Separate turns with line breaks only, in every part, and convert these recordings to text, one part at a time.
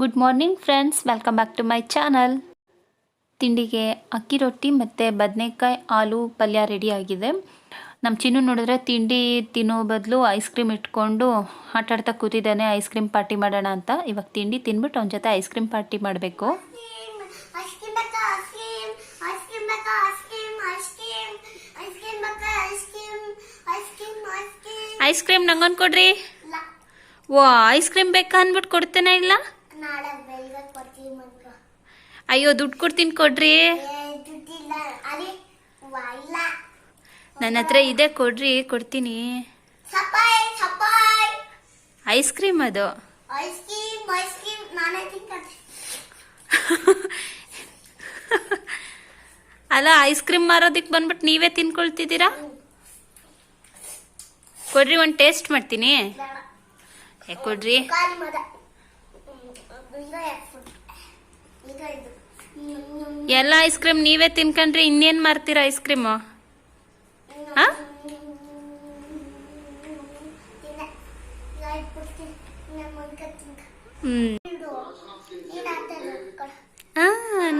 Good morning friends, welcome back to my channel. ತಿಂಡಿಗೆ ಅಕ್ಕಿ ರೊಟ್ಟಿ ಮತ್ತು ಬದನೆಕಾಯಿ ಆಲೂ ಪಲ್ಯ ರೆಡಿ ಆಗಿದೆ. ನಮ್ಮ ಚಿನ್ನು ನೋಡಿದ್ರೆ ತಿಂಡಿ ತಿನ್ನೋ ಬದಲು ಐಸ್ ಕ್ರೀಮ್ ಇಟ್ಕೊಂಡು ಆಟಾಡ್ತಾ ಕೂತಿದ್ದಾನೆ. ಐಸ್ ಕ್ರೀಮ್ ಪಾರ್ಟಿ ಮಾಡೋಣ ಅಂತ. ಇವಾಗ ತಿಂಡಿ ತಿನ್ಬಿಟ್ಟು ಅವನ ಜೊತೆ ಐಸ್ ಕ್ರೀಮ್ ಪಾರ್ಟಿ ಮಾಡಬೇಕು. ಐಸ್ ಕ್ರೀಮ್ ನಂಗೊಂದು ಕೊಡ್ರಿ. ವಾ, ಐಸ್ ಕ್ರೀಮ್ ಬೇಕಾ ಅಂದ್ಬಿಟ್ಟು ಕೊಡ್ತೇನೆ. ಇಲ್ಲ, ಅಯ್ಯೋ ದುಡ್ಡು ಕೊಡ್ತೀನಿ ಕೊಡ್ರಿ. ನನ್ನ ಹತ್ರ ಇದೆ, ಕೊಡ್ರಿ, ಕೊಡ್ತೀನಿ. ಐಸ್ ಕ್ರೀಮ್ ಅದು. ಅಲ್ಲ, ಐಸ್ ಕ್ರೀಮ್ ಮಾರೋದಕ್ಕೆ ಬಂದ್ಬಿಟ್ಟು ನೀವೇ ತಿನ್ಕೊಳ್ತಿದ್ದೀರಾ. ಕೊಡ್ರಿ, ಒಂದು ಟೇಸ್ಟ್ ಮಾಡ್ತೀನಿ. ಕೊಡ್ರಿ. ಎಲ್ಲ ಐಸ್ ಕ್ರೀಮ್ ನೀವೇ ತಿನ್ಕೊಂಡ್ರಿ, ಇನ್ನೇನ್ ಮಾರ್ತೀರಾ ಐಸ್ ಕ್ರೀಮ್?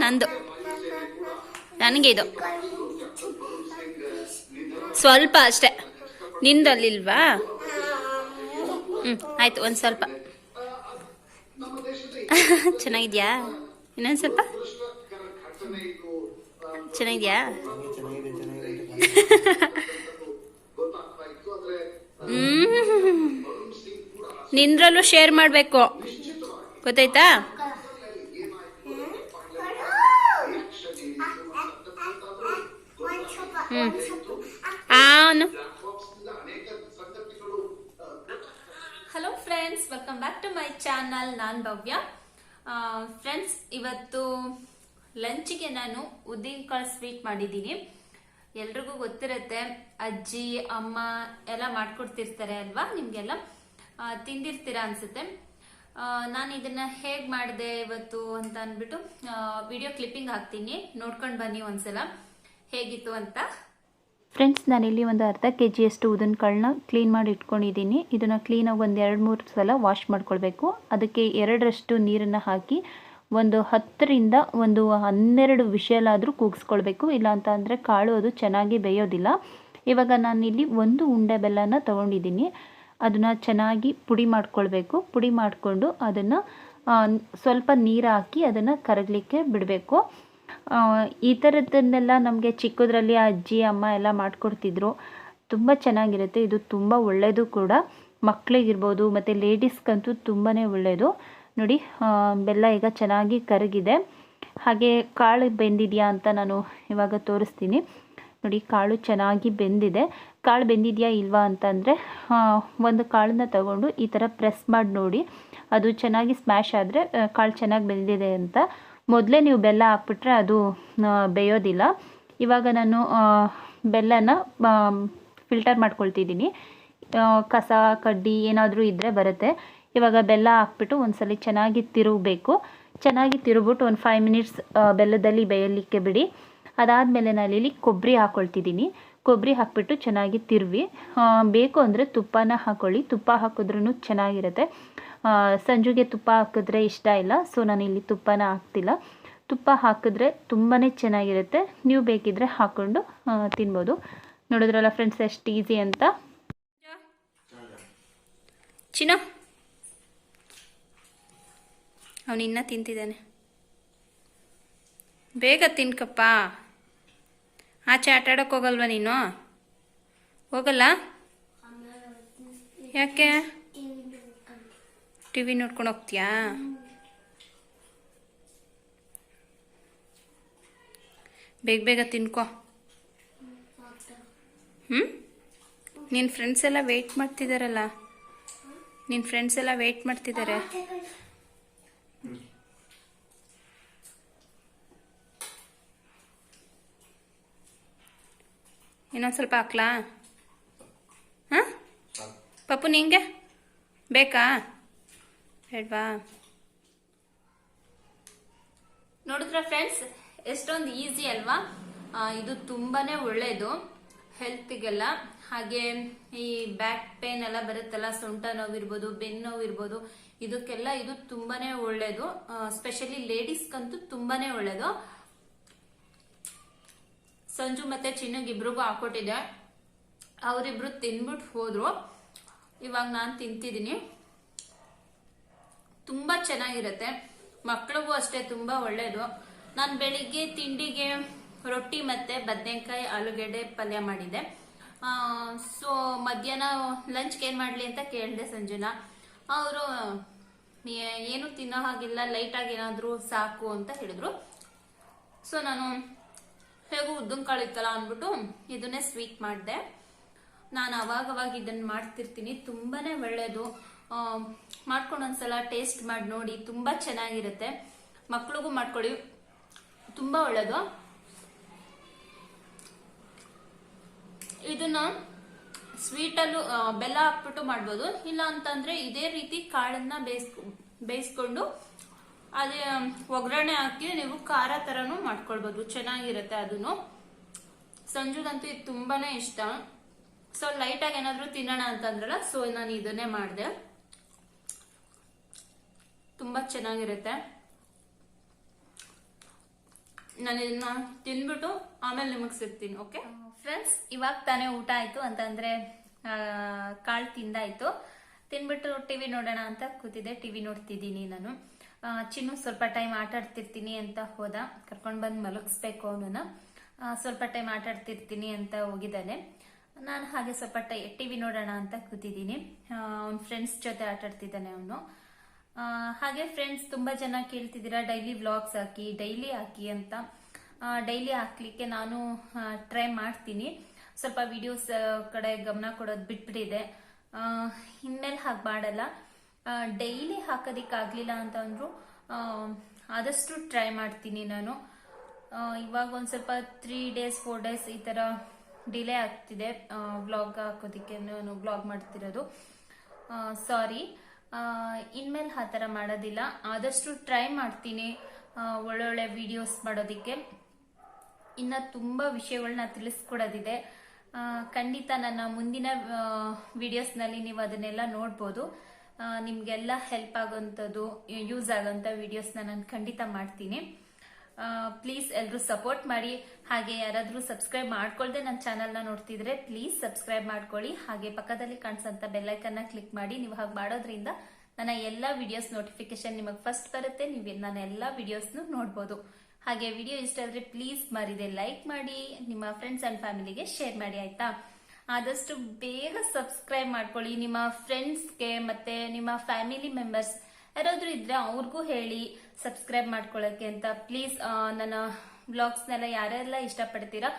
ನಂದು, ನನಗೆ ಇದು ಸ್ವಲ್ಪ ಅಷ್ಟೇ. ನಿಂದಲ್ಲಿಲ್ವಾ? ಆಯ್ತು, ಒಂದು ಸ್ವಲ್ಪ. ಚೆನ್ನಾಗಿದ್ಯಾ? ಇನ್ನೊಂದು ಸ್ವಲ್ಪ ಚೆನ್ನಾಗಿದ್ಯಾ? ನಿಂದ್ರಲ್ಲೂ ಶೇರ್ ಮಾಡಬೇಕು, ಗೊತ್ತಾಯ್ತಾ? Hello friends, welcome back to my channel. ನಾನು ಭವ್ಯ. ಫ್ರೆಂಡ್ಸ್, ಇವತ್ತು ಲಂಚಿಗೆ ನಾನು ಉದ್ದಿನಕಾಳು ಸ್ವೀಟ್ ಮಾಡಿದ್ದೀನಿ. ಎಲ್ರಿಗೂ ಗೊತ್ತಿರುತ್ತೆ, ಅಜ್ಜಿ ಅಮ್ಮ ಎಲ್ಲ ಮಾಡ್ಕೊಡ್ತಿರ್ತಾರೆ ಅಲ್ವಾ, ನಿಮ್ಗೆಲ್ಲ ತಿಂದಿರ್ತೀರ ಅನ್ಸುತ್ತೆ. ನಾನು ಇದನ್ನ ಹೇಗ್ ಮಾಡಿದೆ ಇವತ್ತು ಅಂತ ಅಂದ್ಬಿಟ್ಟು ವಿಡಿಯೋ ಕ್ಲಿಪ್ಪಿಂಗ್ ಹಾಕ್ತೀನಿ, ನೋಡ್ಕೊಂಡು ಬನ್ನಿ ಒಂದ್ಸಲ ಹೇಗಿತ್ತು ಅಂತ. ಫ್ರೆಂಡ್ಸ್, ನಾನಿಲ್ಲಿ ಒಂದು ಅರ್ಧ kg ಅಷ್ಟು ಉದ್ದಿನಕಾಳನ್ನ ಕ್ಲೀನ್ ಮಾಡಿ ಇಟ್ಕೊಂಡಿದ್ದೀನಿ. ಇದನ್ನು ಕ್ಲೀನಾಗಿ ಒಂದು 2-3 ಸಲ ವಾಶ್ ಮಾಡ್ಕೊಳ್ಬೇಕು. ಅದಕ್ಕೆ 2ರಷ್ಟು ನೀರನ್ನು ಹಾಕಿ ಒಂದು 10ರಿಂದ 12 ವಿಷಲಾದರೂ ಕೂಗಿಸ್ಕೊಳ್ಬೇಕು. ಇಲ್ಲ ಅಂತ ಅಂದರೆ ಕಾಳು ಅದು ಚೆನ್ನಾಗಿ ಬೇಯೋದಿಲ್ಲ. ಇವಾಗ ನಾನಿಲ್ಲಿ 1 ಉಂಡೆ ಬೆಲ್ಲನ ತೊಗೊಂಡಿದ್ದೀನಿ. ಅದನ್ನು ಚೆನ್ನಾಗಿ ಪುಡಿ ಮಾಡ್ಕೊಳ್ಬೇಕು. ಪುಡಿ ಮಾಡಿಕೊಂಡು ಅದನ್ನು ಸ್ವಲ್ಪ ನೀರು ಹಾಕಿ ಅದನ್ನು ಕರಗಲಿಕ್ಕೆ ಬಿಡಬೇಕು. ಈ ಥರದ್ದನ್ನೆಲ್ಲ ನಮಗೆ ಚಿಕ್ಕದ್ರಲ್ಲಿ ಅಜ್ಜಿ ಅಮ್ಮ ಎಲ್ಲ ಮಾಡಿಕೊಡ್ತಿದ್ರು. ತುಂಬ ಚೆನ್ನಾಗಿರುತ್ತೆ. ಇದು ತುಂಬ ಒಳ್ಳೆಯದು ಕೂಡ, ಮಕ್ಕಳಿಗಿರ್ಬೋದು ಮತ್ತು ಲೇಡೀಸ್ಗಂತೂ ತುಂಬಾ ಒಳ್ಳೆಯದು. ನೋಡಿ, ಬೆಲ್ಲ ಈಗ ಚೆನ್ನಾಗಿ ಕರಗಿದೆ. ಹಾಗೆ ಕಾಳು ಬೆಂದಿದೆಯಾ ಅಂತ ನಾನು ಇವಾಗ ತೋರಿಸ್ತೀನಿ. ನೋಡಿ, ಕಾಳು ಚೆನ್ನಾಗಿ ಬೆಂದಿದೆ. ಕಾಳು ಬೆಂದಿದೆಯಾ ಇಲ್ವಾ ಅಂತಂದರೆ ಒಂದು ಕಾಳನ್ನ ತಗೊಂಡು ಈ ಥರ ಪ್ರೆಸ್ ಮಾಡಿ ನೋಡಿ, ಅದು ಚೆನ್ನಾಗಿ ಸ್ಮ್ಯಾಶ್ ಆದರೆ ಕಾಳು ಚೆನ್ನಾಗಿ ಬೆಂದಿದೆ ಅಂತ. ಮೊದಲೇ ನೀವು ಬೆಲ್ಲ ಹಾಕ್ಬಿಟ್ರೆ ಅದು ಬೇಯೋದಿಲ್ಲ. ಇವಾಗ ನಾನು ಬೆಲ್ಲನ ಫಿಲ್ಟರ್ ಮಾಡ್ಕೊಳ್ತಿದ್ದೀನಿ. ಕಸ ಕಡ್ಡಿ ಏನಾದರೂ ಇದ್ದರೆ ಬರುತ್ತೆ. ಇವಾಗ ಬೆಲ್ಲ ಹಾಕ್ಬಿಟ್ಟು ಒಂದ್ಸಲ ಚೆನ್ನಾಗಿ ತಿರುಗಬೇಕು. ಚೆನ್ನಾಗಿ ತಿರುಗ್ಬಿಟ್ಟು ಒಂದು 5 ಮಿನಿಟ್ಸ್ ಬೆಲ್ಲದಲ್ಲಿ ಬೇಯಲಿಕ್ಕೆ ಬಿಡಿ. ಅದಾದಮೇಲೆ ನಾನಿಲ್ಲಿ ಕೊಬ್ಬರಿ ಹಾಕ್ಕೊಳ್ತಿದ್ದೀನಿ. ಕೊಬ್ಬರಿ ಹಾಕ್ಬಿಟ್ಟು ಚೆನ್ನಾಗಿ ತಿರುವಿ. ಬೇಕು ಅಂದರೆ ತುಪ್ಪನ ಹಾಕ್ಕೊಳ್ಳಿ. ತುಪ್ಪ ಹಾಕಿದ್ರೂ ಚೆನ್ನಾಗಿರುತ್ತೆ. ಸಂಜುಗೆ ತುಪ್ಪ ಹಾಕಿದ್ರೆ ಇಷ್ಟ ಇಲ್ಲ, ಸೊ ನಾನಿಲ್ಲಿ ತುಪ್ಪನ ಹಾಕ್ತಿಲ್ಲ. ತುಪ್ಪ ಹಾಕಿದ್ರೆ ತುಂಬಾ ಚೆನ್ನಾಗಿರುತ್ತೆ. ನೀವು ಬೇಕಿದ್ರೆ ಹಾಕ್ಕೊಂಡು ತಿನ್ಬೋದು. ನೋಡಿದ್ರಲ್ಲ ಫ್ರೆಂಡ್ಸ್, ಎಷ್ಟು ಈಸಿ ಅಂತ. ಚಿನ್ನ ಅವನಿನ್ನ ತಿಂತಿದ್ದಾನೆ. ಬೇಗ ತಿನ್ಕಪ್ಪ. ಆಚೆ ಆಟಾಡೋಕೆ ಹೋಗಲ್ವ ನೀನು? ಹೋಗಲ್ಲ? ಯಾಕೆ? ಟಿವಿ ನೋಡ್ಕೊಂಡು ಹೋಗ್ತೀಯಾ? ಬೇಗ ಬೇಗ ತಿನ್ಕೋ. ನಿನ್ನ ಫ್ರೆಂಡ್ಸ್ ಎಲ್ಲ ವೆಯ್ಟ್ ಮಾಡ್ತಿದ್ದಾರಲ್ಲ, ನಿನ್ನ ಫ್ರೆಂಡ್ಸ್ ಎಲ್ಲ ವೆಯ್ಟ್ ಮಾಡ್ತಿದ್ದಾರೆ. ಇನ್ನೊಂದು ಸ್ವಲ್ಪ ಹಾಕ್ಲಾ? ಹಾಂ ಪಪ್ಪು, ನಿಂಗೆ ಬೇಕಾ ಬೇಡ್ವಾ? ನೋಡಿದ್ರ ಫ್ರೆಂಡ್ಸ್, ಎಷ್ಟೊಂದು ಈಸಿ ಅಲ್ವಾ? ಇದು ತುಂಬಾ ಒಳ್ಳೆಯದು. ಹೆಲ್ತ್ಗೆಲ್ಲ. ಹಾಗೆ ಈ ಬ್ಯಾಕ್ ಪೇನ್ ಎಲ್ಲ ಬರುತ್ತಲ್ಲ, ಸೊಂಟ ನೋವಿರ್ಬೋದು, ಬೆನ್ನು ನೋವಿರ್ಬೋದು, ಇದಕ್ಕೆಲ್ಲ ಇದು ತುಂಬಾನೇ ಒಳ್ಳೇದು. ಸ್ಪೆಷಲಿ ಲೇಡೀಸ್ಗಂತೂ ತುಂಬಾನೇ ಒಳ್ಳೇದು. ಸಂಜು ಮತ್ತೆ ಚಿನ್ನಗಿಬ್ರಿಗೂ ಹಾಕೊಟ್ಟಿದ್ದೆ. ಅವರಿಬ್ರು ತಿನ್ಬಿಟ್ಟು ಹೋದ್ರು. ಇವಾಗ ನಾನು ತಿಂತಿದ್ದೀನಿ. ತುಂಬಾ ಚೆನ್ನಾಗಿರುತ್ತೆ. ಮಕ್ಳಿಗೂ ಅಷ್ಟೇ ತುಂಬಾ ಒಳ್ಳೇದು. ನಾನು ಬೆಳಿಗ್ಗೆ ತಿಂಡಿಗೆ ರೊಟ್ಟಿ ಮತ್ತೆ ಬದನೆಕಾಯಿ ಆಲೂಗಡ್ಡೆ ಪಲ್ಯ ಮಾಡಿದ್ದೆ. ಸೊ ಮಧ್ಯಾಹ್ನ ಲಂಚ್ಗೆ ಏನ್ ಮಾಡ್ಲಿ ಅಂತ ಕೇಳಿದೆ ಸಂಜುನ. ಅವರು ಏನು ತಿನ್ನೋ ಹಾಗಿಲ್ಲ, ಲೈಟ್ ಆಗಿ ಏನಾದ್ರು ಸಾಕು ಅಂತ ಹೇಳಿದ್ರು. ಸೊ ನಾನು ಹೇಗೂ ಉದ್ದಿನ ಕಾಳು ಇತ್ತಲ್ಲ ಅಂದ್ಬಿಟ್ಟು ಇದನ್ನೇ ಸ್ವೀಟ್ ಮಾಡಿದೆ. ನಾನು ಅವಾಗ ಇದನ್ನ ಮಾಡ್ತಿರ್ತೀನಿ. ತುಂಬಾನೇ ಒಳ್ಳೇದು. ಮಾಡ್ಕೊಂಡು ಒಂದ್ಸಲ ಟೇಸ್ಟ್ ಮಾಡಿ ನೋಡಿ, ತುಂಬಾ ಚೆನ್ನಾಗಿರುತ್ತೆ. ಮಕ್ಳಿಗೂ ಮಾಡ್ಕೊಳ್ಳಿ, ತುಂಬಾ ಒಳ್ಳೇದು. ಇದನ್ನ ಸ್ವೀಟಲ್ಲೂ ಬೆಲ್ಲ ಹಾಕ್ಬಿಟ್ಟು ಮಾಡ್ಬೋದು. ಇಲ್ಲ ಅಂತಂದ್ರೆ ಇದೇ ರೀತಿ ಕಾಳನ್ನ ಬೇಯಿಸ್ಕೊಂಡು ಅದೇ ಒಗ್ಗರಣೆ ಹಾಕಿ ನೀವು ಖಾರ ತರನು ಮಾಡ್ಕೊಳ್ಬಹುದು. ಚೆನ್ನಾಗಿರುತ್ತೆ ಅದನ್ನು. ಸಂಜುಗಂತೂ ಇದು ತುಂಬಾನೇ ಇಷ್ಟ. ಸೊ ಲೈಟ್ ಆಗಿ ಏನಾದ್ರು ತಿನ್ನೋಣ ಅಂತಂದ್ರಲ್ಲ, ಸೊ ನಾನು ಇದನ್ನೇ ಮಾಡಿದೆ. ತುಂಬಾ ಚೆನ್ನಾಗಿರುತ್ತೆ. ನಾನು ಇದನ್ನ ತಿನ್ಬಿಟ್ಟು ಆಮೇಲೆ ನಿಮಗ್ ಸಿಗ್ತೀನಿ. ಓಕೆ ಫ್ರೆಂಡ್ಸ್, ಇವಾಗ ತಾನೇ ಊಟ ಆಯ್ತು ಅಂತಂದ್ರೆ ಕಾಳು ತಿಂದಾಯ್ತು. ತಿನ್ಬಿಟ್ಟು ಟಿವಿ ನೋಡೋಣ ಅಂತ ಕೂತಿದ್ದೆ. ಟಿವಿ ನೋಡ್ತಿದ್ದೀನಿ ನಾನು. ಚಿನ್ನು ಸ್ವಲ್ಪ ಟೈಮ್ ಆಟ ಆಡ್ತಿರ್ತೀನಿ ಅಂತ ಹೋದ. ಕರ್ಕೊಂಡ್ ಬಂದು ಮಲಗಿಸ್ಬೇಕು ಅವನನ್ನ. ಸ್ವಲ್ಪ ಟೈಮ್ ಆಟ ಆಡ್ತಿರ್ತೀನಿ ಅಂತ ಹೋಗಿದ್ದಾನೆ. ನಾನು ಹಾಗೆ ಸ್ವಲ್ಪ ಟಿವಿ ನೋಡೋಣ ಅಂತ ಕೂತಿದ್ದೀನಿ. ಅವ್ನ ಫ್ರೆಂಡ್ಸ್ ಜೊತೆ ಆಟ ಆಡ್ತಿದ್ದಾನೆ ಅವನು. ಹಾಗೆ ಫ್ರೆಂಡ್ಸ್, ತುಂಬಾ ಜನ ಕೇಳ್ತಿದ್ದೀರಾ ಡೈಲಿ ವ್ಲಾಗ್ಸ್ ಹಾಕಿ, ಡೈಲಿ ಹಾಕಿ ಅಂತ. ಡೈಲಿ ಹಾಕ್ಲಿಕ್ಕೆ ನಾನು ಟ್ರೈ ಮಾಡ್ತೀನಿ. ಸ್ವಲ್ಪ ವಿಡಿಯೋಸ್ ಕಡೆ ಗಮನ ಕೊಡೋದು ಬಿಟ್ಬಿಟ್ಟಿದೆ. ಇನ್ಮೇಲೆ ಹಾಗೆ ಮಾಡಲ್ಲ. ಡೈಲಿ ಹಾಕೋದಿಕ್ಕಾಗ್ಲಿಲ್ಲ ಅಂತ ಅಂದ್ರು ಆದಷ್ಟು ಟ್ರೈ ಮಾಡ್ತೀನಿ ನಾನು. ಇವಾಗ ಒಂದ್ ಸ್ವಲ್ಪ 3 days 4 days ಈ ತರ ಡಿಲೇ ಆಗ್ತಿದೆ ವ್ಲಾಗ್ ಹಾಕೋದಿಕ್ಕೆ. ನಾನು ವ್ಲಾಗ್ ಮಾಡ್ತಿರೋದು, ಸಾರಿ. ಇನ್ಮೇಲೆ ಆ ಥರ ಮಾಡೋದಿಲ್ಲ. ಆದಷ್ಟು ಟ್ರೈ ಮಾಡ್ತೀನಿ ಒಳ್ಳೊಳ್ಳೆ ವಿಡಿಯೋಸ್ ಮಾಡೋದಿಕ್ಕೆ. ಇನ್ನ ತುಂಬಾ ವಿಷಯಗಳನ್ನ ತಿಳಿಸ್ಕೊಡೋದಿದೆ. ಖಂಡಿತ ನನ್ನ ಮುಂದಿನ ವಿಡಿಯೋಸ್ನಲ್ಲಿ ನೀವು ಅದನ್ನೆಲ್ಲ ನೋಡ್ಬೋದು. ನಿಮ್ಗೆಲ್ಲ ಹೆಲ್ಪ್ ಆಗೋಂಥದ್ದು, ಯೂಸ್ ಆಗೋಂಥ ವಿಡಿಯೋಸ್ನ ನಾನು ಖಂಡಿತ ಮಾಡ್ತೀನಿ. ಪ್ಲೀಸ್ ಎಲ್ಲರೂ ಸಪೋರ್ಟ್ ಮಾಡಿ. ಹಾಗೆ ಯಾರಾದ್ರೂ ಸಬ್ಸ್ಕ್ರೈಬ್ ಮಾಡ್ಕೊಳ್ದೆ ನನ್ನ ಚಾನಲ್ನ ನೋಡ್ತಿದ್ರೆ ಪ್ಲೀಸ್ ಸಬ್ಸ್ಕ್ರೈಬ್ ಮಾಡ್ಕೊಳ್ಳಿ. ಹಾಗೆ ಪಕ್ಕದಲ್ಲಿ ಕಾಣಿಸೋಂಥ ಬೆಲ್ಲೈಕನ್ನ ಕ್ಲಿಕ್ ಮಾಡಿ. ನೀವು ಹಾಗೆ ಮಾಡೋದ್ರಿಂದ ನನ್ನ ಎಲ್ಲ ವಿಡಿಯೋಸ್ ನೋಟಿಫಿಕೇಶನ್ ನಿಮಗೆ ಫಸ್ಟ್ ಬರುತ್ತೆ. ನೀವು ನನ್ನ ಎಲ್ಲ ವಿಡಿಯೋಸ್ನು ನೋಡ್ಬೋದು. ಹಾಗೆ ವಿಡಿಯೋ ಇಷ್ಟ ಆದ್ರೆ ಪ್ಲೀಸ್ ಮರಿದೆ ಲೈಕ್ ಮಾಡಿ, ನಿಮ್ಮ ಫ್ರೆಂಡ್ಸ್ ಅಂಡ್ ಫ್ಯಾಮಿಲಿಗೆ ಶೇರ್ ಮಾಡಿ, ಆಯ್ತಾ? ಆದಷ್ಟು ಬೇಗ ಸಬ್ಸ್ಕ್ರೈಬ್ ಮಾಡ್ಕೊಳ್ಳಿ. ನಿಮ್ಮ ಫ್ರೆಂಡ್ಸ್ಗೆ ಮತ್ತೆ ನಿಮ್ಮ ಫ್ಯಾಮಿಲಿ ಮೆಂಬರ್ಸ್ ಯಾರಾದ್ರೂ ಇದ್ರೆ ಅವ್ರಿಗೂ ಹೇಳಿ ಸಬ್ಸ್ಕ್ರೈಬ್ ಮಾಡ್ಕೊಳ್ಳೋಕೆ ಅಂತ. ಪ್ಲೀಸ್ ನನ್ನ ವ್ಲಾಗ್ಸ್ನೆಲ್ಲ ಯಾರೆಲ್ಲ ಇಷ್ಟಪಡ್ತೀರಾ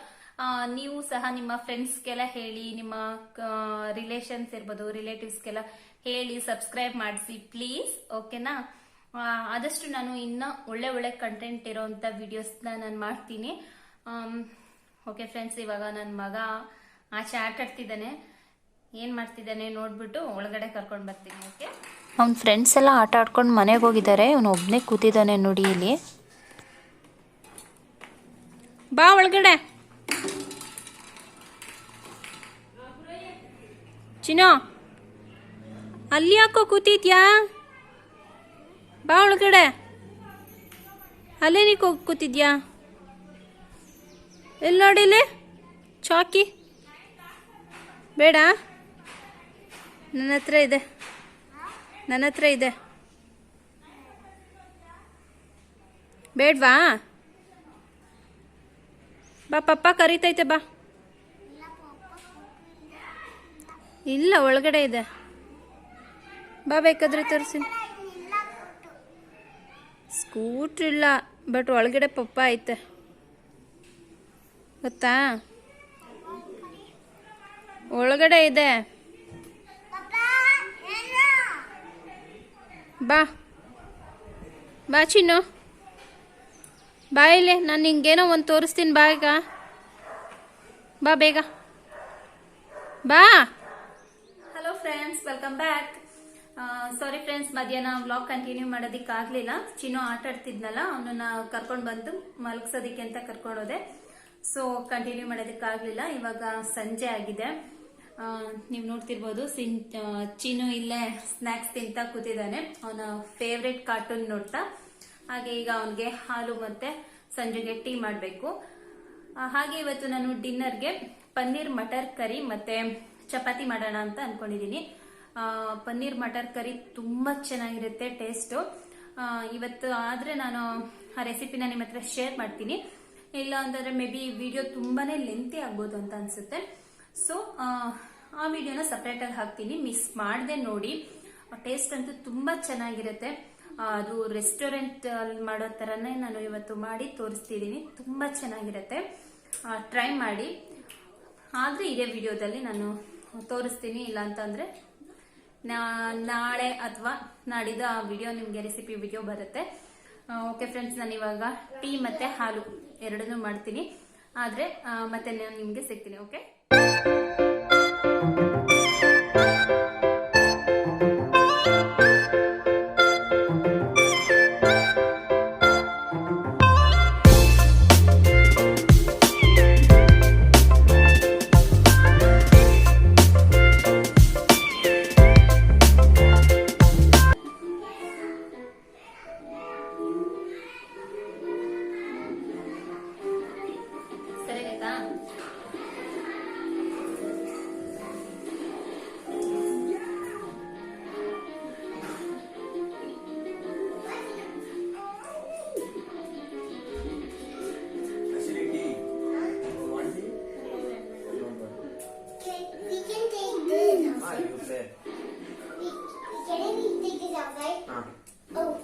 ನೀವು ಸಹ ನಿಮ್ಮ ಫ್ರೆಂಡ್ಸ್ಗೆಲ್ಲ ಹೇಳಿ, ನಿಮ್ಮ ರಿಲೇಷನ್ಸ್ ಇರ್ಬೋದು, ರಿಲೇಟಿವ್ಸ್ಗೆಲ್ಲ ಹೇಳಿ ಸಬ್ಸ್ಕ್ರೈಬ್ ಮಾಡಿಸಿ ಪ್ಲೀಸ್. ಓಕೆನಾ? ಆದಷ್ಟು ನಾನು ಇನ್ನ ಒಳ್ಳೆ ಕಂಟೆಂಟ್ ಇರೋಂಥ ವಿಡಿಯೋಸ್ನ ನಾನು ಮಾಡ್ತೀನಿ. ಓಕೆ ಫ್ರೆಂಡ್ಸ್, ಇವಾಗ ನನ್ನ ಮಗ ಆಚೆ ಆಟ ಆಡ್ತಿದ್ದಾನೆ. ಏನ್ ಮಾಡ್ತಿದ್ದಾನೆ ನೋಡ್ಬಿಟ್ಟು ಒಳಗಡೆ ಕರ್ಕೊಂಡು ಬರ್ತೀನಿ. ಓಕೆ,
ಅವ್ನ ಫ್ರೆಂಡ್ಸ್ ಎಲ್ಲ ಆಟ ಆಡ್ಕೊಂಡು ಮನೆಗೆ ಹೋಗಿದ್ದಾರೆ. ಇವನು ಒಬ್ಬನೇ ಕೂತಿದ್ದಾನೆ ನೋಡಿ ಇಲ್ಲಿ.
ಬಾ ಒಳಗಡೆ. ಚಿನ್ನೋ, ಅಲ್ಲಿ ಯಾಕೋ ಕೂತಿದ್ಯಾ? ಬಾ ಒಳಗಡೆ. ಅಲ್ಲೇ ನೀ ಕೂತಿದ್ಯಾ? ಎಲ್ಲಿ ನೋಡಿಲಿ ಚಾಕಿ ಬೇಡ, ನನ್ನ ಹತ್ರ ಇದೆ, ನನ್ನ ಹತ್ರ ಇದೆ. ಬೇಡ್ವಾ? ಬಾ, ಪಪ್ಪ ಕರೀತೈತೆ, ಬಾ. ಇಲ್ಲ, ಒಳಗಡೆ ಇದೆ, ಬಾ, ಬೇಕಾದ್ರೆ ತೋರಿಸ್ತೀನಿ. ಸ್ಕೂಟ್ರ್ ಇಲ್ಲ, ಬಟ್ ಒಳಗಡೆ ಪಪ್ಪ ಐತೆ, ಗೊತ್ತಾ? ಒಳಗಡೆ ಇದೆ, ಬಾ ಬಾ ಚಿನ್ನು, ಬಾ ಇಲ್ಲಿ. ನಾನು ನಿಂಗೇನೋ ಒಂದು ತೋರಿಸ್ತೀನಿ, ಬಾ ಈಗ, ಬಾ ಬೇಗ, ಬಾ. Hello friends, welcome back. Sorry friends, ಮಧ್ಯಾಹ್ನ ವ್ಲಾಗ್ ಕಂಟಿನ್ಯೂ ಮಾಡೋದಕ್ಕಾಗಲಿಲ್ಲ. ಚಿನ್ನು ಆಟ ಆಡ್ತಿದ್ನಲ್ಲ, ಅವನನ್ನ ಕರ್ಕೊಂಡು ಬಂದು ಮಲಗಿಸೋದಕ್ಕೆ ಅಂತ ಕರ್ಕೊಂಡೋದೆ. So continue ಮಾಡೋದಕ್ಕಾಗಲಿಲ್ಲ. ಇವಾಗ ಸಂಜೆ ಆಗಿದೆ. ನೀವು ನೋಡ್ತಿರ್ಬೋದು ಚೀನು ಇಲ್ಲೇ ಸ್ನ್ಯಾಕ್ಸ್ ತಿಂತ ಕೂತಿದ್ದಾನೆ, ಅವನ ಫೇವ್ರೆಟ್ ಕಾರ್ಟೂನ್ ನೋಡ್ತಾ. ಹಾಗೆ ಈಗ ಅವನಿಗೆ ಹಾಲು ಮತ್ತೆ ಸಂಜೆಗೆ ಟೀ ಮಾಡಬೇಕು. ಹಾಗೆ ಇವತ್ತು ನಾನು ಡಿನ್ನರ್ಗೆ ಪನ್ನೀರ್ ಮಟರ್ ಕರಿ ಮತ್ತೆ ಚಪಾತಿ ಮಾಡೋಣ ಅಂತ ಅನ್ಕೊಂಡಿದೀನಿ. ಪನ್ನೀರ್ ಮಟರ್ ಕರಿ ತುಂಬಾ ಚೆನ್ನಾಗಿರುತ್ತೆ ಟೇಸ್ಟು. ಇವತ್ತು ಆದ್ರೆ ನಾನು ಆ ರೆಸಿಪಿನ ನಿಮ್ಮ ಹತ್ರ ಶೇರ್ ಮಾಡ್ತೀನಿ. ಇಲ್ಲ ಅಂತಂದ್ರೆ ಮೇ ಬಿ ವಿಡಿಯೋ ತುಂಬಾನೇ ಲೆಂತಿ ಆಗ್ಬೋದು ಅಂತ ಅನ್ಸುತ್ತೆ. ಸೊ ಆ ವಿಡಿಯೋನ ಸಪ್ರೇಟ್ ಆಗಿ ಹಾಕ್ತೀನಿ, ಮಿಸ್ ಮಾಡದೆ ನೋಡಿ. ಟೇಸ್ಟ್ ಅಂತೂ ತುಂಬಾ ಚೆನ್ನಾಗಿರುತ್ತೆ. ಅದು ರೆಸ್ಟೋರೆಂಟ್ ಅಲ್ಲಿ ಮಾಡೋ ತರನೇ ನಾನು ಇವತ್ತು ಮಾಡಿ ತೋರಿಸ್ತಿದ್ದೀನಿ. ತುಂಬಾ ಚೆನ್ನಾಗಿರುತ್ತೆ, ಟ್ರೈ ಮಾಡಿ. ಆದ್ರೆ ಇದೇ ವಿಡಿಯೋದಲ್ಲಿ ನಾನು ತೋರಿಸ್ತೀನಿ. ಇಲ್ಲ ಅಂತಂದ್ರೆ ನಾಳೆ ಅಥವಾ ನಾಡಿದ್ದು ಆ ವಿಡಿಯೋ ನಿಮ್ಗೆ ರೆಸಿಪಿ ವಿಡಿಯೋ ಬರುತ್ತೆ. ಓಕೆ ಫ್ರೆಂಡ್ಸ್, ನಾನು ಇವಾಗ ಟೀ ಮತ್ತೆ ಹಾಲು ಎರಡನ್ನೂ ಮಾಡ್ತೀನಿ. ಆದ್ರೆ ಮತ್ತೆ ನಾನು ನಿಮ್ಗೆ ಸಿಗ್ತೀನಿ. ಓಕೆ, ಸರಿ ಆಯ್ತಾ?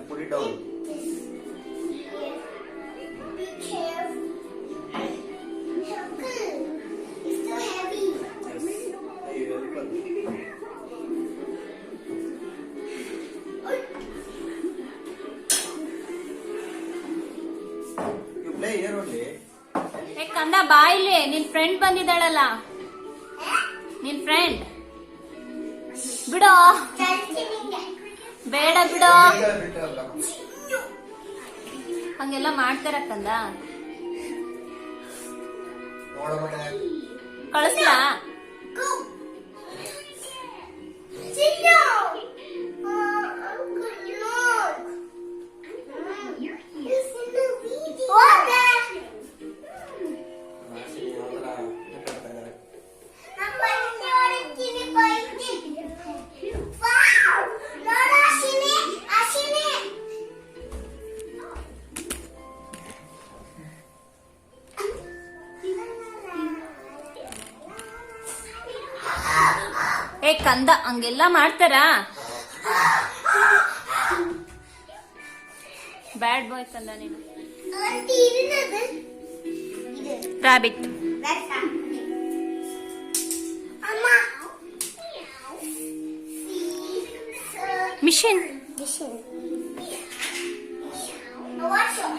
Put it down.
Be careful. It's too heavy.
Hey, welcome. You play here only.
ಏ ಕಂದ ಬಾ ಇಲ್ಲಿ, ನಿನ್ ಫ್ರೆಂಡ್ ಬಂದಿದ್ದಾಳಲ್ಲ, ನಿನ್ ಫ್ರೆಂಡ್. ಬಿಡೋ, ಬೇಡ ಬಿಡೋ, ಹಂಗೆಲ್ಲ ಮಾಡ್ತಾರ ಕಂದ. ಕಳಿಸ್ಲಾ?
Go. Sit down. Uncle, look. It's in the video. Water. Number 4 Wow. Lord, Ashine.
ಏ ಕಂದ, ಹಂಗೆಲ್ಲ ಮಾಡ್ತಾರ? ಬ್ಯಾಡ್ ಬಾಯ್ ಕಂದ ನೀನು.
Auntie, ಇದು
ರಾಬಿಟ್
That's ಅಮ್ಮ.
Mission
Mission. Watch it.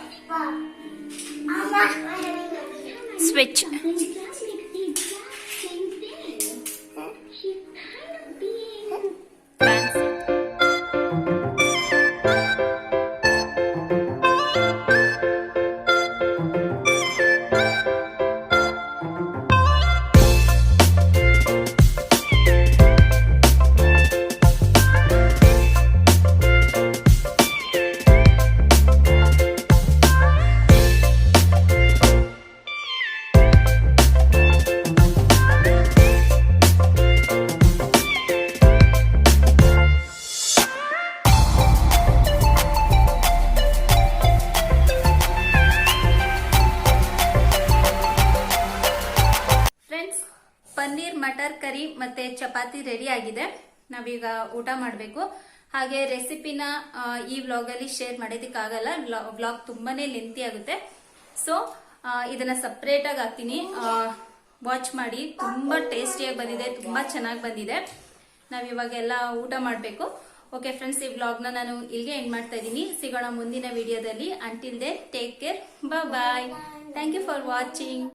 Amma.
Switch. Paneer matar curry ಮತ್ತೆ ಚಪಾತಿ ರೆಡಿ ಆಗಿದೆ. ನಾವೀಗ ಊಟ ಮಾಡಬೇಕು. ಹಾಗೆ ರೆಸಿಪಿನ ಈ ವ್ಲಾಗ್ ಅಲ್ಲಿ ಶೇರ್ ಮಾಡೋದಕ್ಕಾಗಲ್ಲ, ವ್ಲಾಗ್ ತುಂಬಾನೇ ಲೆಂತಿ ಆಗುತ್ತೆ. ಸೊ ಇದನ್ನ ಸಪ್ರೇಟ್ ಆಗಿ ಹಾಕ್ತೀನಿ, ವಾಚ್ ಮಾಡಿ. ತುಂಬಾ ಟೇಸ್ಟಿಯಾಗಿ ಬಂದಿದೆ, ತುಂಬಾ ಚೆನ್ನಾಗಿ ಬಂದಿದೆ. ನಾವಿವಾಗೆಲ್ಲ ಊಟ ಮಾಡಬೇಕು. ಓಕೆ ಫ್ರೆಂಡ್ಸ್, ಈ ವ್ಲಾಗ್ನ ನಾನು ಇಲ್ಲಿಗೆ ಎಂಡ್ ಮಾಡ್ತಾ ಇದ್ದೀನಿ. ಸಿಗೋಣ ಮುಂದಿನ ವಿಡಿಯೋದಲ್ಲಿ. Until then take care, bye. Thank you for watching.